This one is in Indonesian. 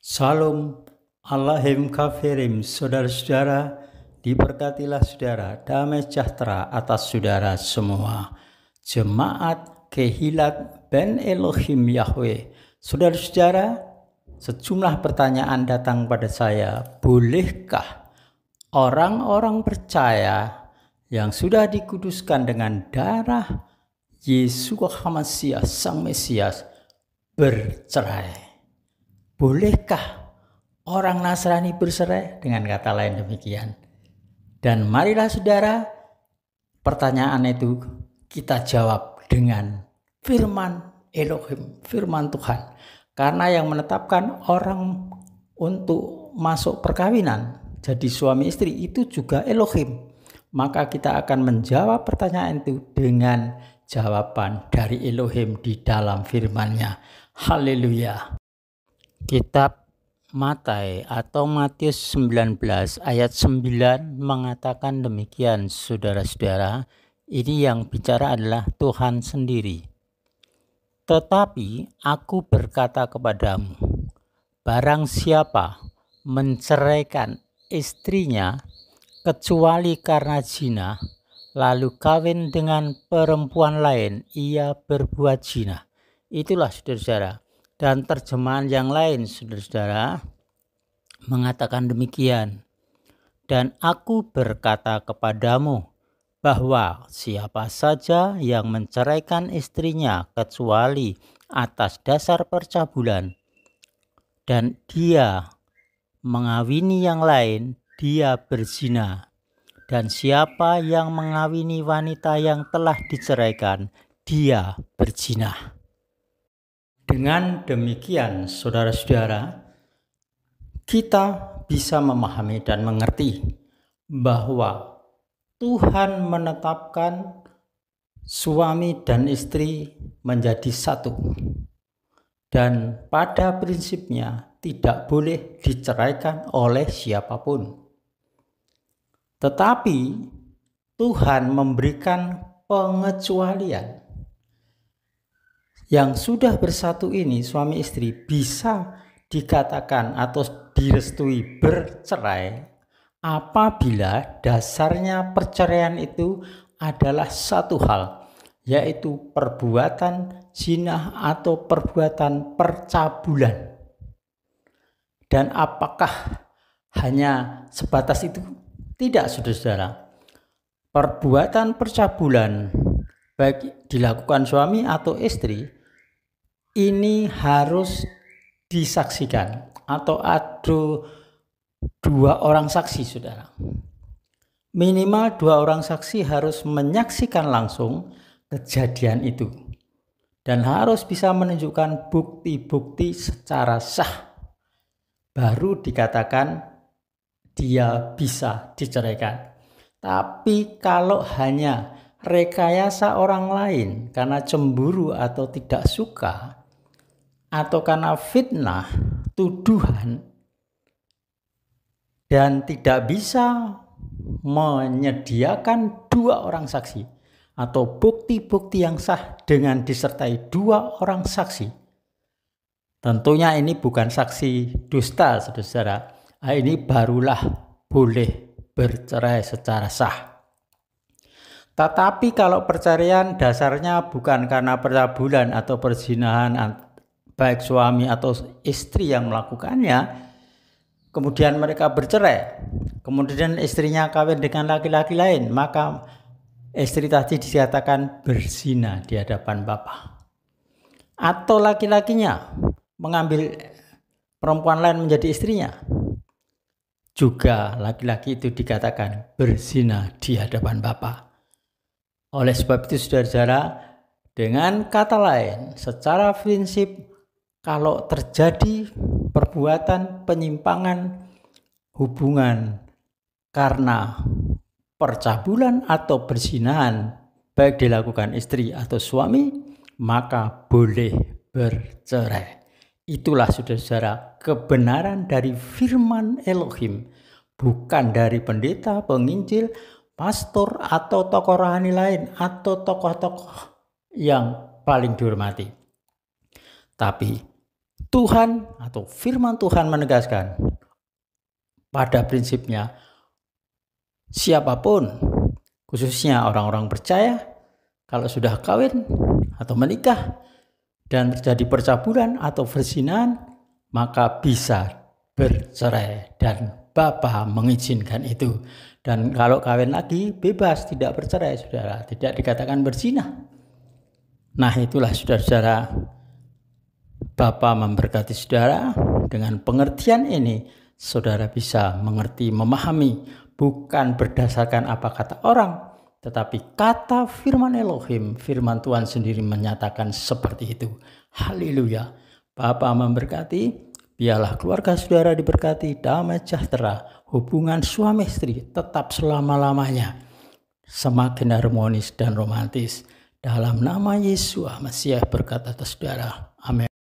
Salam Allahim kafirim, saudara-saudara, diberkatilah saudara, damai sejahtera atas saudara semua. Jemaat Kehilat Ben Elohim Yahweh. Saudara-saudara, sejumlah pertanyaan datang pada saya. Bolehkah orang-orang percaya yang sudah dikuduskan dengan darah Yesus Hamasiah Sang Mesias bercerai? Bolehkah orang Nasrani bercerai? Dengan kata lain demikian. Dan marilah saudara, pertanyaan itu kita jawab dengan firman Elohim, firman Tuhan. Karena yang menetapkan orang untuk masuk perkawinan jadi suami istri itu juga Elohim. Maka kita akan menjawab pertanyaan itu dengan jawaban dari Elohim di dalam firman-Nya. Haleluya. Kitab Matai atau Matius 19 ayat 9 mengatakan demikian, saudara-saudara. Ini yang bicara adalah Tuhan sendiri. Tetapi aku berkata kepadamu, barang siapa menceraikan istrinya kecuali karena zina, lalu kawin dengan perempuan lain, ia berbuat zina. Itulah saudara-saudara. Dan terjemahan yang lain, saudara-saudara, mengatakan demikian. Dan aku berkata kepadamu bahwa siapa saja yang menceraikan istrinya kecuali atas dasar percabulan dan dia mengawini yang lain, dia berzina. Dan siapa yang mengawini wanita yang telah diceraikan, dia berzina. Dengan demikian, saudara-saudara, kita bisa memahami dan mengerti bahwa Tuhan menetapkan suami dan istri menjadi satu. Dan pada prinsipnya tidak boleh diceraikan oleh siapapun. Tetapi Tuhan memberikan pengecualian. Yang sudah bersatu ini, suami istri, bisa dikatakan atau direstui bercerai apabila dasarnya perceraian itu adalah satu hal, yaitu perbuatan zina atau perbuatan percabulan. Dan apakah hanya sebatas itu? Tidak, saudara-saudara. Perbuatan percabulan baik dilakukan suami atau istri ini harus disaksikan atau ada dua orang saksi, saudara. Minimal dua orang saksi harus menyaksikan langsung kejadian itu dan harus bisa menunjukkan bukti-bukti secara sah, baru dikatakan dia bisa diceraikan. Tapi kalau hanya rekayasa orang lain karena cemburu atau tidak suka, atau karena fitnah, tuduhan, dan tidak bisa menyediakan dua orang saksi atau bukti-bukti yang sah dengan disertai dua orang saksi. Tentunya ini bukan saksi dusta, saudara. Ini barulah boleh bercerai secara sah. Tetapi kalau perceraian dasarnya bukan karena percabulan atau perzinahan baik suami atau istri yang melakukannya, kemudian mereka bercerai, kemudian istrinya kawin dengan laki-laki lain, maka istri tadi dikatakan berzina di hadapan Bapa. Atau laki-lakinya mengambil perempuan lain menjadi istrinya, juga laki-laki itu dikatakan berzina di hadapan Bapa. Oleh sebab itu, saudara-saudara, dengan kata lain, secara prinsip kalau terjadi perbuatan penyimpangan hubungan karena percabulan atau perzinahan baik dilakukan istri atau suami, maka boleh bercerai. Itulah, saudara-saudara, kebenaran dari firman Elohim, bukan dari pendeta, penginjil, pastor, atau tokoh rohani lain, atau tokoh-tokoh yang paling dihormati. Tapi Tuhan atau firman Tuhan menegaskan pada prinsipnya siapapun, khususnya orang-orang percaya, kalau sudah kawin atau menikah dan terjadi percabulan atau perzinahan, maka bisa bercerai dan Bapa mengizinkan itu. Dan kalau kawin lagi bebas, tidak bercerai, saudara, tidak dikatakan berzina. Nah, itulah saudara-saudara, Bapa memberkati saudara. Dengan pengertian ini saudara bisa mengerti, memahami, bukan berdasarkan apa kata orang, tetapi kata firman Elohim, firman Tuhan sendiri menyatakan seperti itu. Haleluya. Bapa memberkati. Biarlah keluarga saudara diberkati, damai sejahtera, hubungan suami istri tetap selama-lamanya semakin harmonis dan romantis. Dalam nama Yesus Mesias berkata atas saudara. Amin.